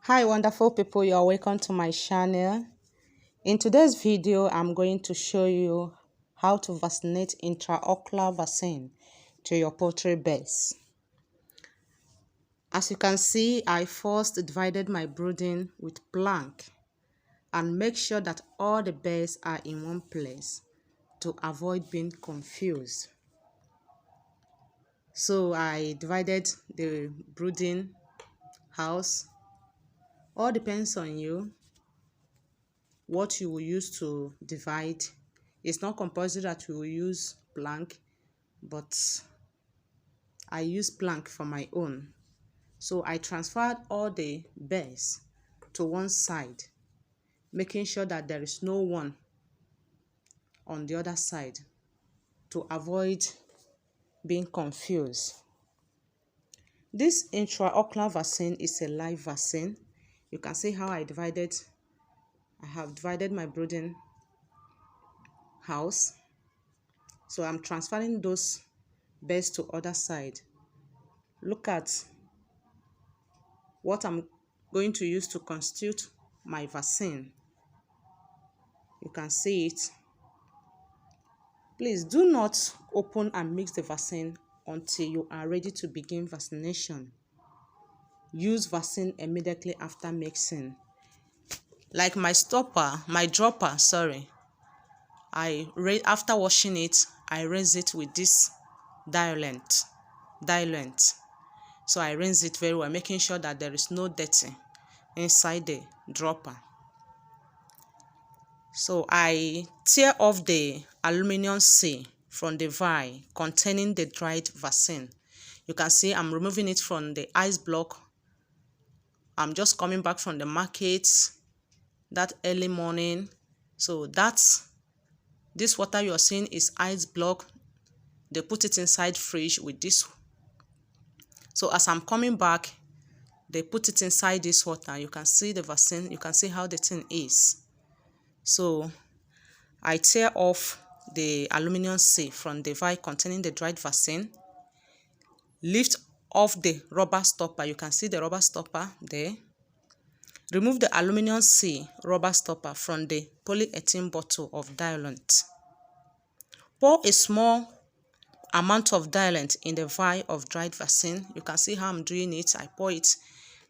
Hi wonderful people, you are welcome to my channel. In today's video I'm going to show you how to vaccinate intraocular vaccine to your poultry birds. As you can see, I first divided my brooding with plank and make sure that all the birds are in one place to avoid being confused. So I divided the brooding house. All depends on you what you will use to divide. It's not compulsory that you will use plank, but I use plank for my own. So I transferred all the birds to one side, making sure that there is no one on the other side to avoid being confused. This intraocular vaccine is a live vaccine. You can see how I have divided my brooding house. So I'm transferring those birds to other side. Look at what I'm going to use to constitute my vaccine. You can see it. Please do not open and mix the vaccine until you are ready to begin vaccination. Use vaccine immediately after mixing. Like my dropper, after washing it, I rinse it with this diluent. So I rinse it very well, making sure that there is no dirty inside the dropper. So I tear off the aluminum seal from the vial containing the dried vaccine. You can see I'm removing it from the ice block. I'm just coming back from the market that early morning. So this water you're seeing is ice block. They put it inside fridge with this. So as I'm coming back, they put it inside this water. You can see the vaccine. You can see how the thing is. So I tear off the aluminum seal from the vial containing the dried vaccine. Lift off the rubber stopper. You can see the rubber stopper there. Remove the aluminum seal rubber stopper from the polyethylene bottle of diluent. Pour a small amount of diluent in the vial of dried vaccine. You can see how I'm doing it. I pour it,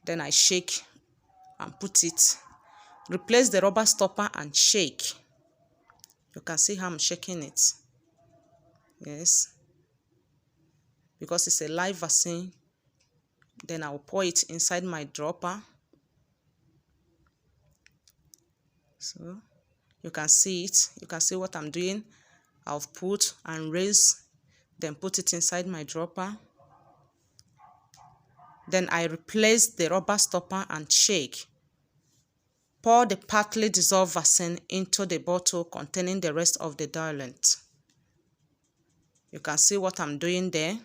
then I shake and put it. Replace the rubber stopper and shake. You can see how I'm shaking it. Yes. Because it's a live vaccine. Then I'll pour it inside my dropper. So you can see it. You can see what I'm doing. I'll put and raise, then put it inside my dropper. Then I replace the rubber stopper and shake. Pour the partly dissolved vaccine into the bottle containing the rest of the diluent. You can see what I'm doing there.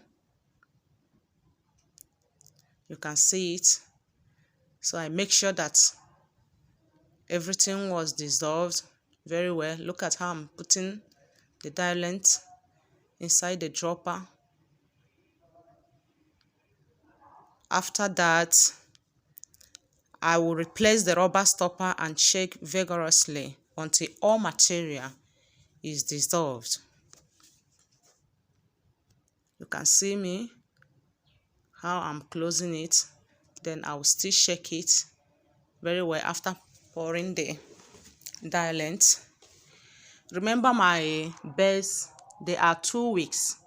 You can see it. So I make sure that everything was dissolved very well. Look at how I'm putting the diluent inside the dropper. After that, I will replace the rubber stopper and shake vigorously until all material is dissolved. You can see me how I'm closing it. Then I will still shake it very well after pouring the diluent. Remember, my birds, they are 2 weeks.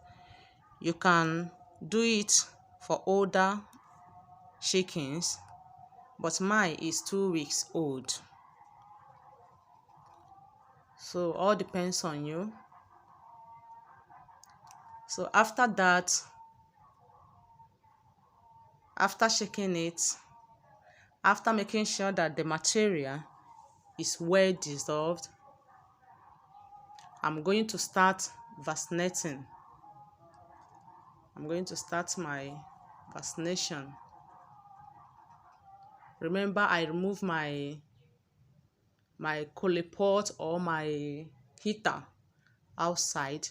You can do it for older chickens, but mine is 2 weeks old. So all depends on you. So after that, after shaking it, after making sure that the material is well dissolved, I'm going to start vaccinating. I'm going to start my vaccination. Remember, I remove my coliport or my heater outside.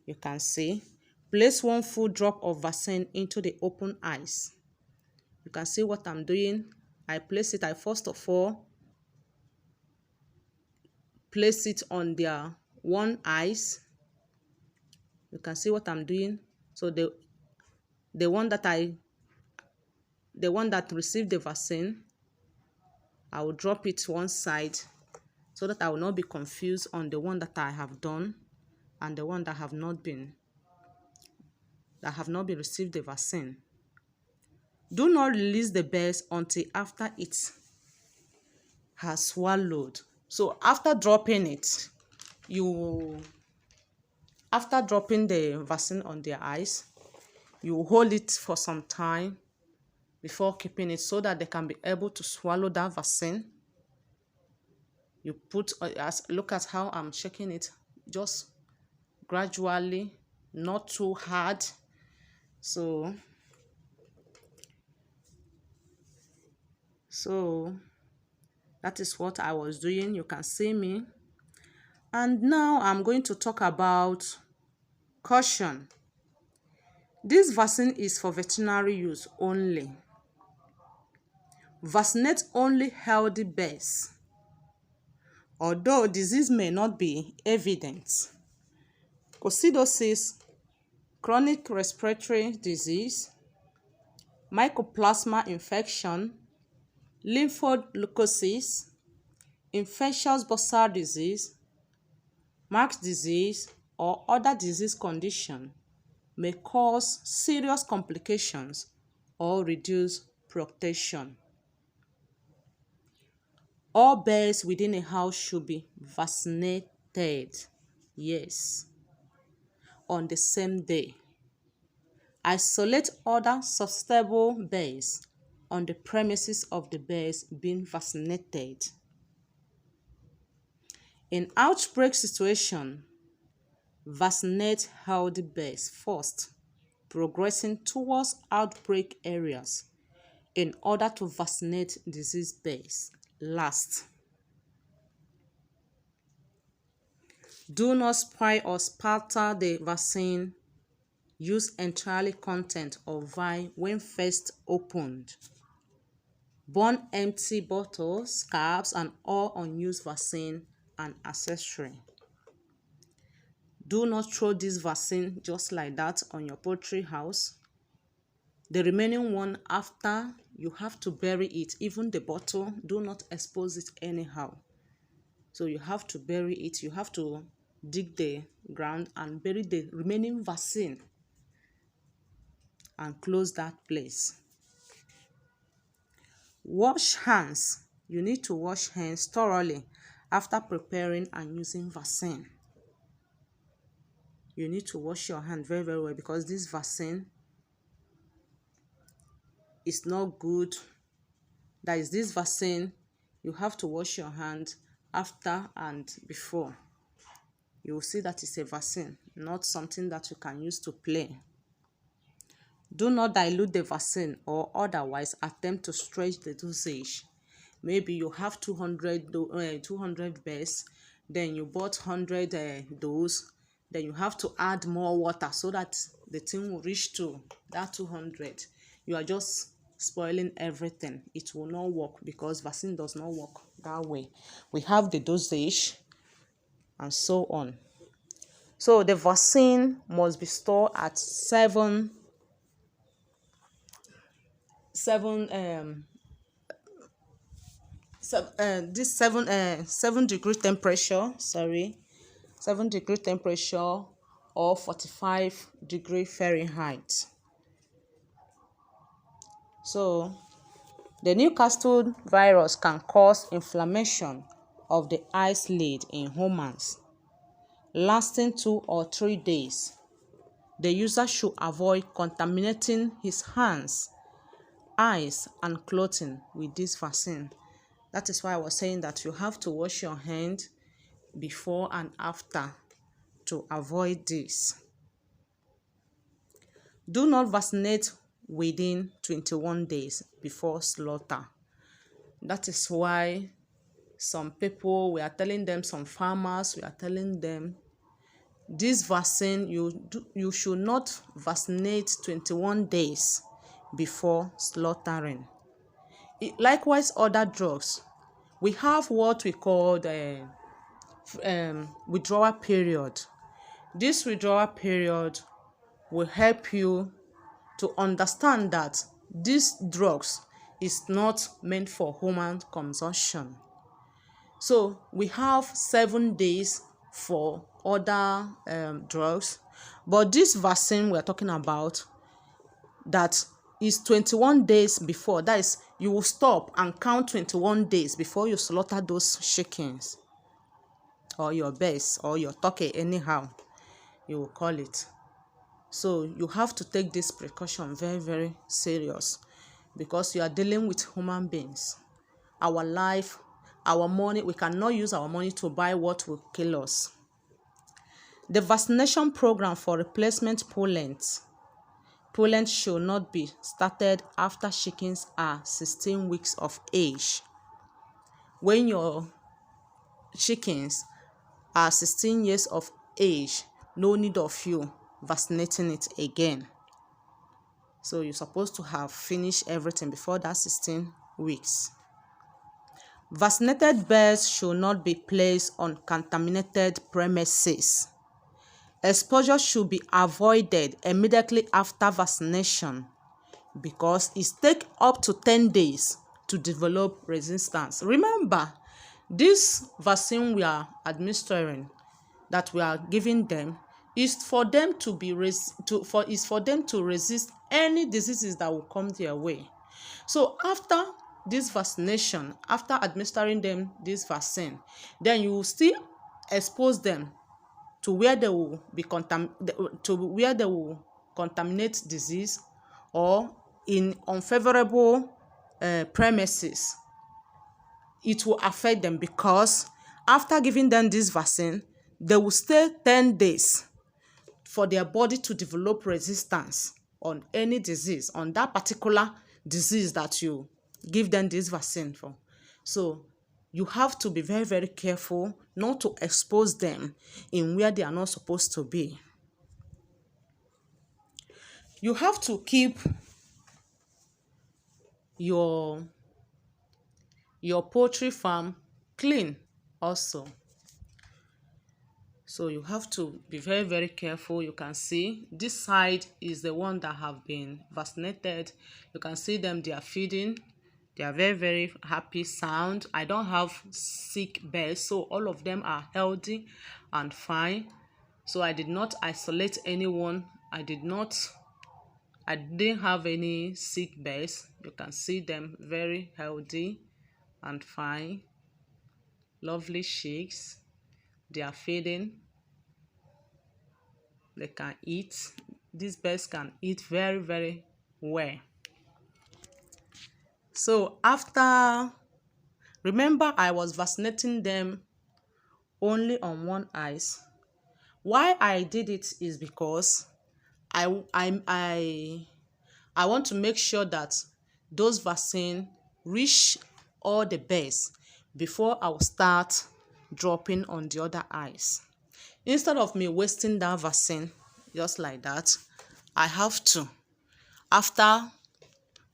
You can see. Place 1 full drop of vaccine into the open eyes. You can see what I'm doing. I first of all place it on their one eyes. You can see what I'm doing. So the one that received the vaccine, I will drop it one side so that I will not be confused on the one that I have done and the one that have not been received the vaccine. Do not release the birds until after it has swallowed. So after dropping it, after dropping the vaccine on their eyes, you hold it for some time before keeping it so that they can be able to swallow that vaccine. You look at how I'm shaking it, just gradually, not too hard. So that is what I was doing. You can see me. And now I'm going to talk about caution. This vaccine is for veterinary use only. Vaccinate only healthy birds. Although disease may not be evident, coccidiosis, chronic respiratory disease, mycoplasma infection, lymphodulosis, infectious bursal disease, Mark's disease, or other disease condition may cause serious complications or reduce protection. All birds within a house should be vaccinated. Yes. On the same day. Isolate other susceptible birds on the premises of the birds being vaccinated. In outbreak situation, vaccinate healthy birds first, progressing towards outbreak areas in order to vaccinate diseased birds last. Do not spoil or spatter the vaccine. Use entirely content or vial when first opened. Burn empty bottles, caps, and all unused vaccine and accessory. Do not throw this vaccine just like that on your poultry house. The remaining one, after, you have to bury it. Even the bottle, do not expose it anyhow. So you have to bury it. You have to dig the ground and bury the remaining vaccine and close that place. Wash hands. You need to wash hands thoroughly after preparing and using vaccine. You need to wash your hand very, very well because this vaccine is not good. That is, this vaccine, you have to wash your hand after and before. You will see that it's a vaccine, not something that you can use to play. Do not dilute the vaccine or otherwise attempt to stretch the dosage. Maybe you have 200 birds, then you bought 100 dose, then you have to add more water so that the thing will reach to that 200. You are just spoiling everything. It will not work because vaccine does not work that way. We have the dosage and so on. So the vaccine must be stored at 7 degree temperature, 7-degree temperature or 45-degree Fahrenheit. So the Newcastle virus can cause inflammation of the eyelid in humans, lasting 2 or 3 days. The user should avoid contaminating his hands, eyes, and clothing with this vaccine. That is why I was saying that you have to wash your hand before and after to avoid this. Do not vaccinate within 21 days before slaughter. That is why some people, some farmers, we are telling them this vaccine, you should not vaccinate 21 days before slaughtering. likewise other drugs, we have what we call the withdrawal period. This withdrawal period will help you to understand that these drugs is not meant for human consumption. So we have 7 days for other drugs, but this vaccine we're talking about, that is 21 days before. That is, you will stop and count 21 days before you slaughter those chickens or your birds or your turkey, anyhow you will call it. So you have to take this precaution very, very serious, because you are dealing with human beings. Our life, our money, we cannot use our money to buy what will kill us. The vaccination program for replacement pollens should not be started after chickens are 16 weeks of age. When your chickens are 16 years of age, no need of you vaccinating it again. So you're supposed to have finished everything before that 16 weeks. Vaccinated birds should not be placed on contaminated premises. Exposure should be avoided immediately after vaccination, because it takes up to 10 days to develop resistance. Remember, this vaccine we are administering, that we are giving them, is for them to be for them to resist any diseases that will come their way. So after this vaccination, after administering them this vaccine, then you will still expose them to where they will be contaminate disease, or in unfavorable premises. It will affect them, because after giving them this vaccine, they will stay 10 days for their body to develop resistance on any disease, on that particular disease that you give them this vaccine for. So you have to be very, very careful not to expose them in where they are not supposed to be. You have to keep your poultry farm clean also. So you have to be very, very careful. You can see this side is the one that have been vaccinated. You can see them, they are feeding. They are very, very happy, sound. I don't have sick birds, so all of them are healthy and fine. So I did not isolate anyone. I didn't have any sick birds. You can see them very healthy and fine. Lovely chicks. They are feeding. They can eat. These birds can eat very, very well. So remember, I was vaccinating them only on one eye. Why I did it is because I want to make sure that those vaccines reach all the birds before I will start dropping on the other eyes. Instead of me wasting that vaccine just like that, I have to, after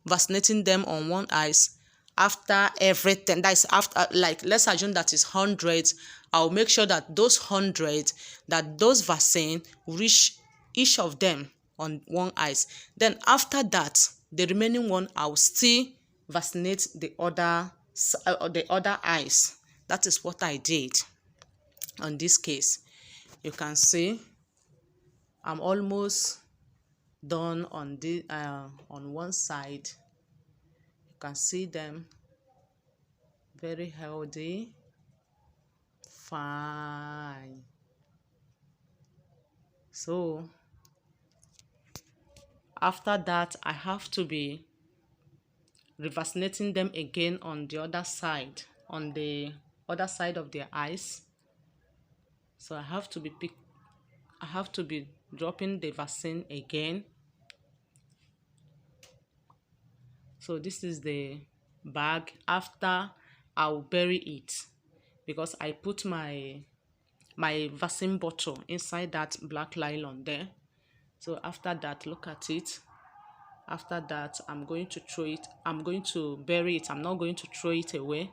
vaccinating them on one eyes, after everything, that is after, like, let's assume that is 100, I'll make sure that those 100, that those vaccine reach each of them on one eyes. Then after that, the remaining one, I'll still vaccinate the other eyes. That is what I did on this case. You can see I'm almost done on the on one side. You can see them very healthy, fine. So after that, I have to be revaccinating them again on the other side, on the other side of their eyes. So I have to be dropping the vaccine again. So this is the bag. After, I'll bury it, because I put my vaccine bottle inside that black nylon there. So after that, look at it. After that, I'm going to throw it. I'm going to bury it. I'm not going to throw it away.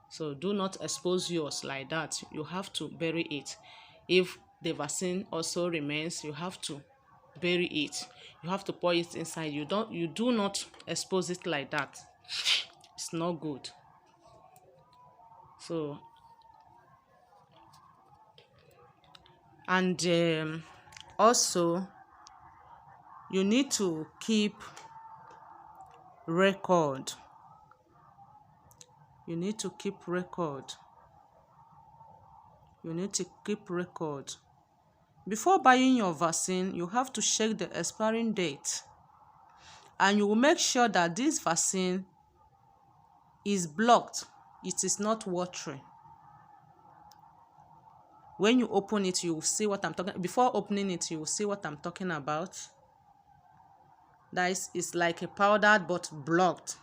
So do not expose yours like that. You have to bury it. If the vaccine also remains, you have to bury it. You have to pour it inside. You do not expose it like that. It's not good. So, and also you need to keep record. You need to keep record. You need to keep record. Before buying your vaccine, you have to check the expiring date, and you will make sure that this vaccine is blocked. It is not watery. When you open it, you will see what I'm talking. Before opening it, you will see what I'm talking about. That is, it's like a powdered but blocked.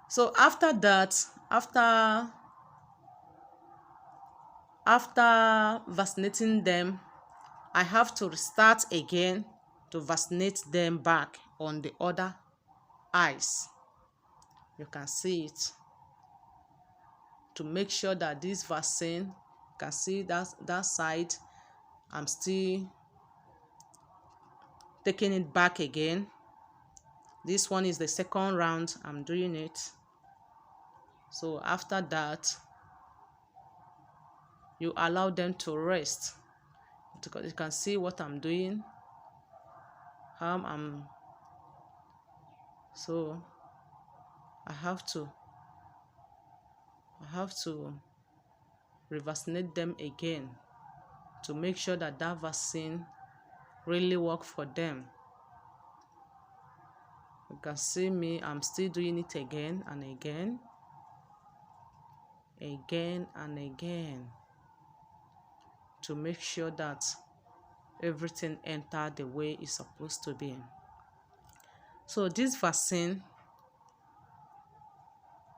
So after that, after vaccinating them, I have to restart again to vaccinate them back on the other eyes. You can see it. To make sure that this vaccine, you can see that side, I'm still taking it back again. This one is the second round I'm doing it. So after that, you allow them to rest. You can see what I'm doing. So I have to revaccinate them again to make sure that that vaccine really work for them. You can see me, I'm still doing it again and again and again to make sure that everything enter the way it's supposed to be. So this vaccine,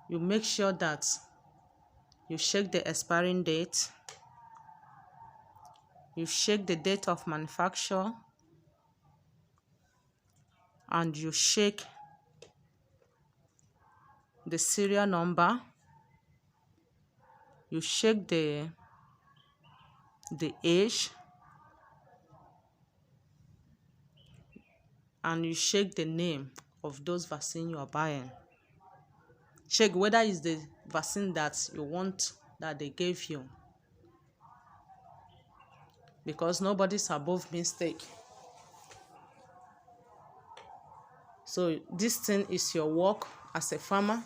you make sure that you check the expiring date, you check the date of manufacture, and you check the serial number, you check the age, and you check the name of those vaccine you are buying. Check whether it's the vaccine that you want that they gave you, because nobody's above mistake. So this thing is your work as a farmer.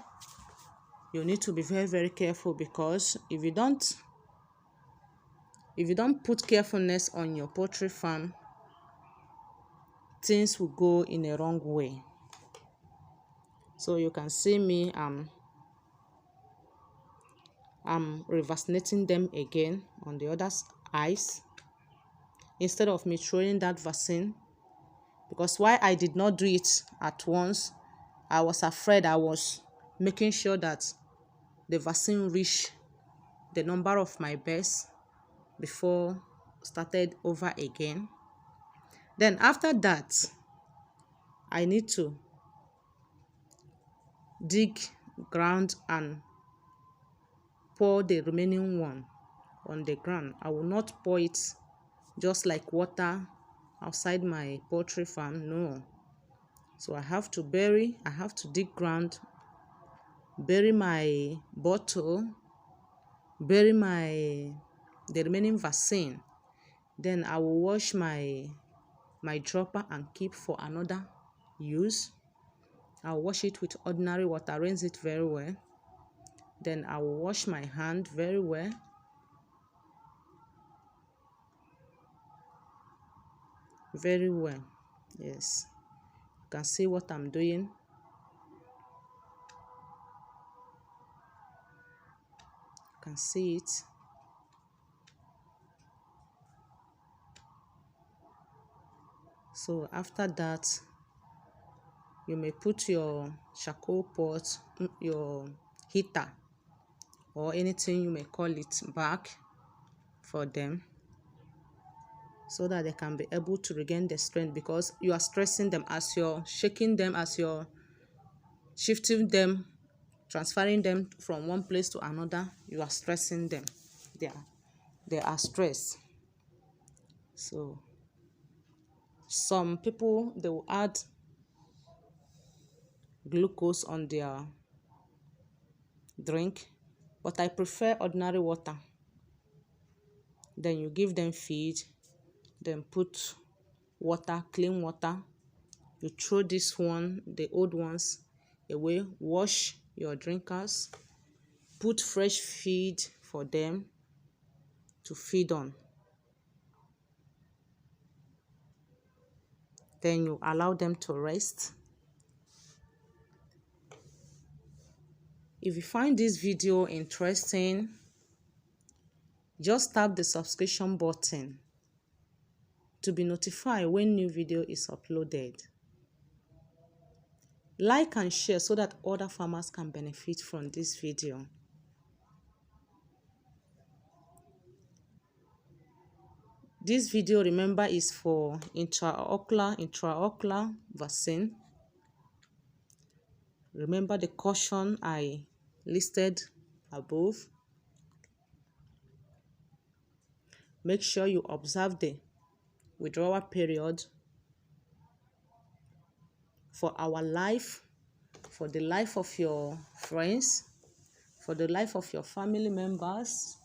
You need to be very, very careful, because if you don't put carefulness on your poultry farm, things will go in a wrong way. So you can see me, I'm revaccinating them again on the other eyes instead of me throwing that vaccine, because why I did not do it at once, I was afraid. I was making sure that the vaccine reached the number of my birds before started over again. Then after that, I need to dig ground and pour the remaining one on the ground. I will not pour it just like water outside my poultry farm, no. So I have to dig ground, bury my bottle, bury the remaining vaccine. Then I will wash my dropper and keep for another use. I'll wash it with ordinary water, rinse it very well. Then I will wash my hand very well. Very well. Yes. You can see what I'm doing. You can see it. So after that, you may put your charcoal pot, your heater, or anything you may call it, back for them. so that they can be able to regain their strength, because you are stressing them as you're shaking them, as you're shifting them, transferring them from one place to another. You are stressing them. They are stressed. So some people, they will add glucose on their drink, but I prefer ordinary water. Then you give them feed, then put water, clean water. You throw this one, the old ones, away. Wash your drinkers, put fresh feed for them to feed on. Then you allow them to rest. If you find this video interesting, just tap the subscription button to be notified when new video is uploaded. Like and share so that other farmers can benefit from this video. This video, remember, is for intraocular vaccine. Remember the caution I listed above. Make sure you observe the withdrawal period for our life, for the life of your friends, for the life of your family members,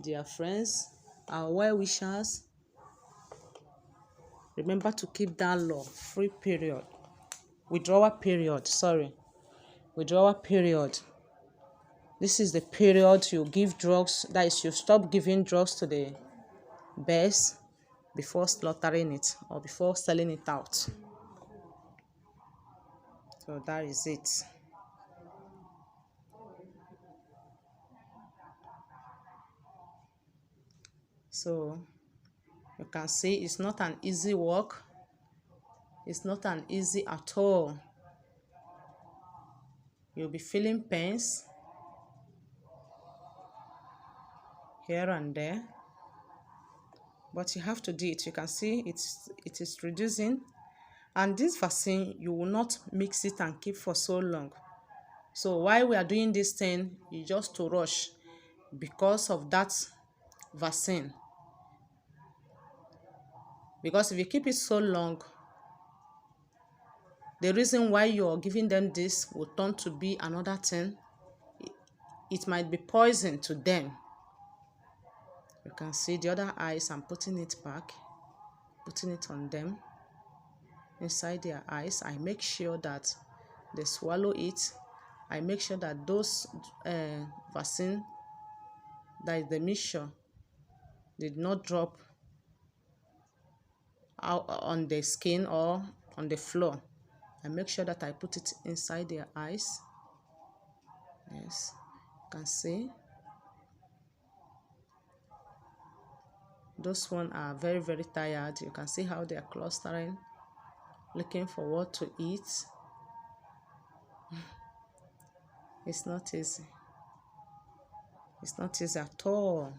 their friends, our well-wishers. Remember to keep that law, withdrawal period. This is the period you give drugs, that is, you stop giving drugs to the birds before slaughtering it or before selling it out. So that is it. So you can see it's not an easy work. It's not an easy at all. You'll be feeling pains here and there, but you have to do it. You can see it is reducing, and this vaccine, you will not mix it and keep for so long. So while we are doing this thing, you just to rush because of that vaccine. Because if you keep it so long, the reason why you're giving them this will turn to be another thing. It might be poison to them. You can see the other eyes, I'm putting it back, putting it on them, inside their eyes. I make sure that they swallow it. I make sure that those vaccine, that is the mixture, did not drop out on the skin or on the floor. I make sure that I put it inside their eyes. Yes, you can see. Those ones are very, very tired. You can see how they are clustering, looking for what to eat. It's not easy. It's not easy at all.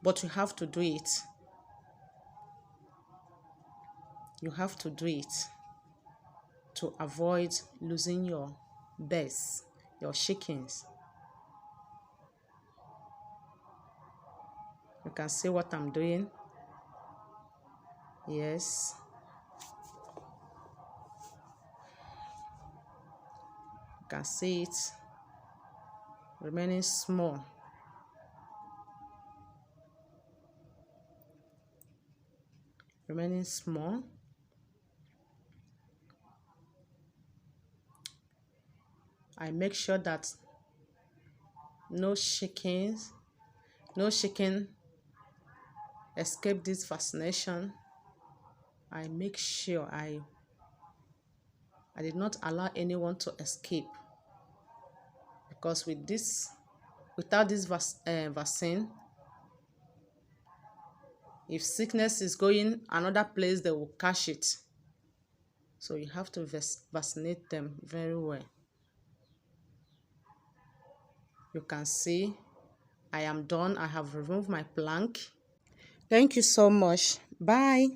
But you have to do it. You have to do it to avoid losing your birds, your chickens. You can see what I'm doing. Yes. You can see it remaining small. Remaining small. I make sure that no chicken escape this vaccination. I make sure I did not allow anyone to escape, because without this vaccine, if sickness is going another place, they will catch it. So you have to vaccinate them very well. You can see I am done. I have removed my plank. Thank you so much. Bye.